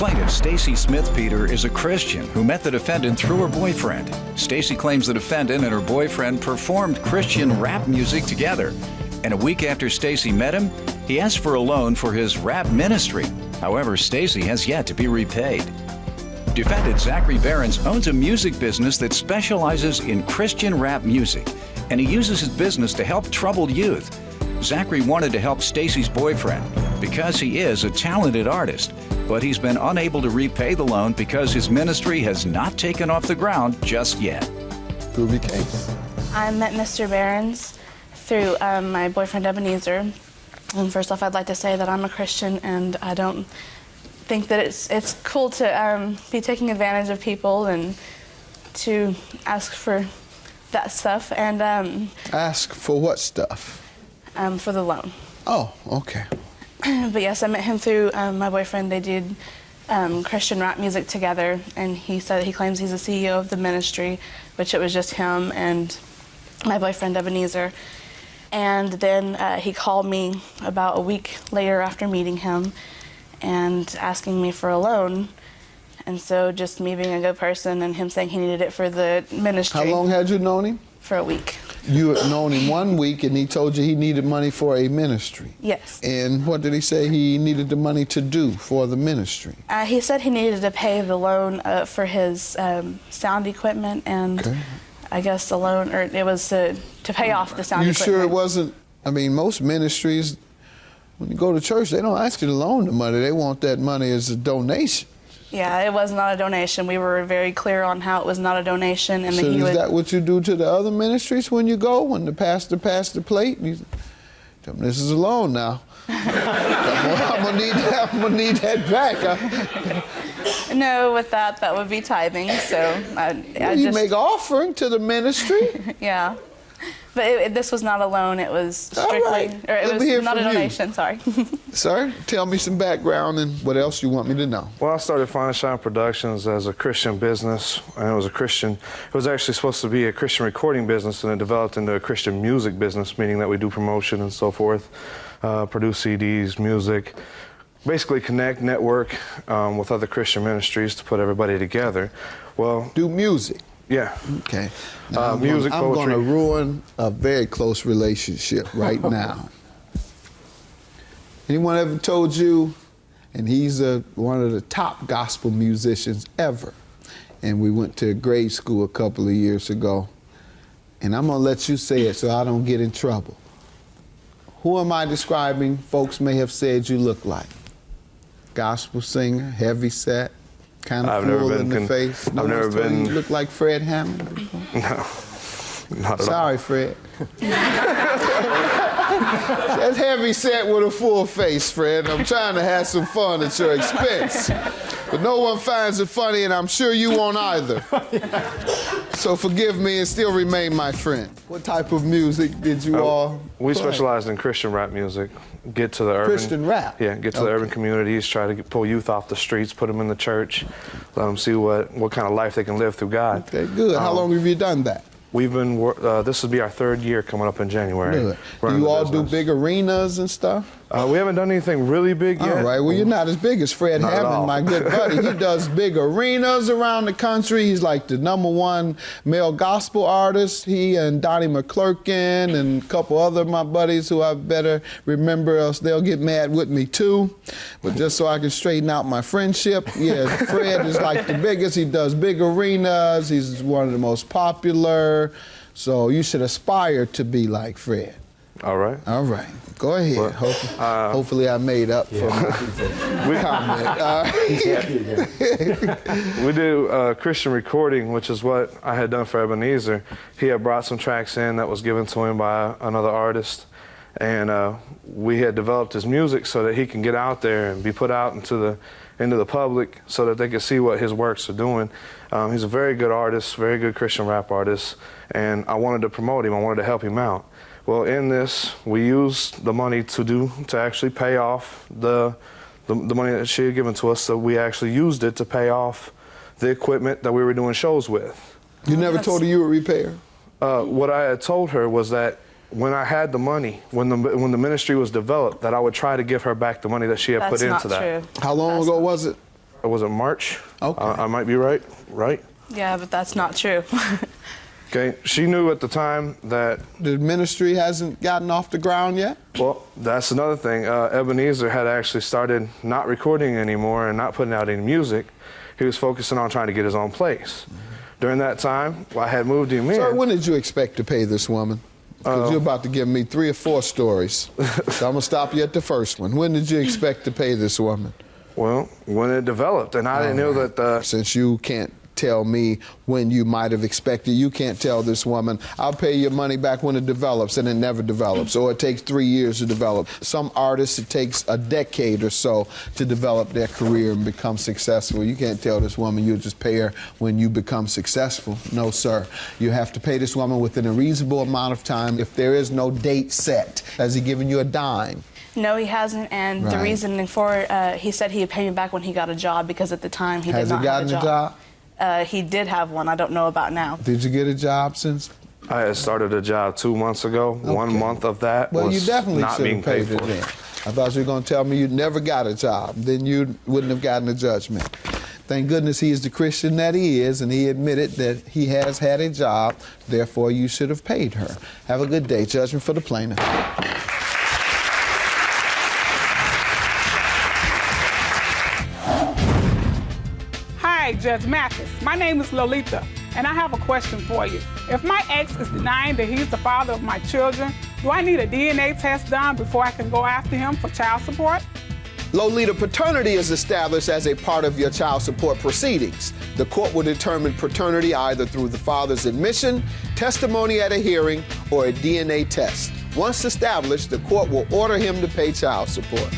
Plaintiff Stacy Smith-Peter is a Christian who met the defendant through her boyfriend. Stacy claims the defendant and her boyfriend performed Christian rap music together. And a week after Stacy met him, he asked for a loan for his rap ministry. However, Stacy has yet to be repaid. Defendant Zachary Behrens owns a music business that specializes in Christian rap music, and he uses his business to help troubled youth. Zachary wanted to help Stacy's boyfriend because he is a talented artist, but he's been unable to repay the loan because his ministry has not taken off the ground just yet. Prove your case. I met Mr. Behrens through my boyfriend Ebenezer. And first off, I'd like to say that I'm a Christian, and I don't think that it's cool to be taking advantage of people and to ask for that stuff. And ask for what stuff? For the loan. Oh, okay. But yes, I met him through my boyfriend. They did Christian rap music together, and he claims he's the CEO of the ministry, which it was just him and my boyfriend Ebenezer. And then he called me about a week later after meeting him and asking me for a loan. And so just me being a good person and him saying he needed it for the ministry. How long had you known him? For a week. You had known him 1 week and he told you he needed money for a ministry. Yes. And what did he say he needed the money to do for the ministry? He said he needed to pay the loan for his sound equipment and okay. I guess the loan, or it was to pay off the sound equipment. You sure it wasn't? I mean, most ministries, when you go to church, they don't ask you to loan the money. They want that money as a donation. Yeah, it was not a donation. We were very clear on how it was not a donation. And so is that what you do to the other ministries when you go? When the pastor passed the plate, you tell them this is a loan now. I'm gonna need that back. No, with that would be tithing. So you make offering to the ministry. Yeah. But this was not a loan, it was strictly, right. or it was not a donation, sorry. Sir, tell me some background and what else you want me to know. Well, I started Fine Shine Productions as a Christian business, and it was actually supposed to be a Christian recording business, and it developed into a Christian music business, meaning that we do promotion and so forth, produce CDs, music, basically connect, network with other Christian ministries to put everybody together. Well, do music. Yeah. Okay. Now, music, I'm going to ruin a very close relationship right now. Anyone ever told you, and he's one of the top gospel musicians ever, and we went to grade school a couple of years ago, and I'm going to let you say it so I don't get in trouble. Who am I describing folks may have said you look like? Gospel singer, heavy set? Kind of full in the face. I've never been. You look like Fred Hammond before? No, not at all. Sorry, Fred. That's heavy set with a full face, Fred. I'm trying to have some fun at your expense. But no one finds it funny, and I'm sure you won't either. So forgive me and still remain my friend. What type of music did you all We play? specialized in Christian rap music. Get to the urban... Christian rap? Yeah, get to the urban communities, try to pull youth off the streets, put them in the church, let them see what kind of life they can live through God. Okay, good. How long have you done that? We've been, this will be our 3rd year coming up in January. Good. Do you all do big arenas and stuff? We haven't done anything really big yet. All right, well, you're not as big as Fred Hammond, my good buddy. He does big arenas around the country. He's like the #1 male gospel artist. He and Donnie McClurkin and a couple other of my buddies who I better remember, else they'll get mad with me too. But just so I can straighten out my friendship, yeah, Fred is like the biggest. He does big arenas. He's one of the most popular. So you should aspire to be like Fred. All right. All right. Go ahead. Well, hopefully I made up for my comment. We do Christian recording, which is what I had done for Ebenezer. He had brought some tracks in that was given to him by another artist. And we had developed his music so that he can get out there and be put out into the public so that they can see what his works are doing. He's a very good artist, very good Christian rap artist, and I wanted to promote him. I wanted to help him out. Well, in this, we used the money to actually pay off the money that she had given to us, so we actually used it to pay off the equipment that we were doing shows with. You never told her you were a repairer? What I had told her was that when I had the money, when the ministry was developed, that I would try to give her back the money that she had put into that. That's not true. How long ago was it? was it March? Okay. I might be right? Yeah, but that's not true. Okay, she knew at the time that... The ministry hasn't gotten off the ground yet? Well, that's another thing. Ebenezer had actually started not recording anymore and not putting out any music. He was focusing on trying to get his own place. During that time, I had moved him in. Sir, when did you expect to pay this woman? Because you're about to give me 3 or 4 stories. So I'm going to stop you at the first one. When did you expect to pay this woman? Well, when it developed, and I didn't know that... Since you can't tell me when you might have expected, you can't tell this woman, I'll pay your money back when it develops, and it never develops, or it takes 3 years to develop. Some artists, it takes a decade or so to develop their career and become successful. You can't tell this woman you'll just pay her when you become successful. No, sir. You have to pay this woman within a reasonable amount of time. If there is no date set, has he given you a dime? No, he hasn't, and the reasoning for it, he said he'd pay me back when he got a job, because at the time he did not have a job. Has he gotten a job? He did have one. I don't know about now. Did you get a job since? I had started a job 2 months ago. Okay. 1 month of that well, was you definitely not being paid for. Then. I thought you were going to tell me you never got a job. Then you wouldn't have gotten a judgment. Thank goodness he is the Christian that he is, and he admitted that he has had a job. Therefore, you should have paid her. Have a good day. Judgment for the plaintiff. Hi, Judge Mathis. My name is Lolita, and I have a question for you. If my ex is denying that he's the father of my children, do I need a DNA test done before I can go after him for child support? Lolita, paternity is established as a part of your child support proceedings. The court will determine paternity either through the father's admission, testimony at a hearing, or a DNA test. Once established, the court will order him to pay child support.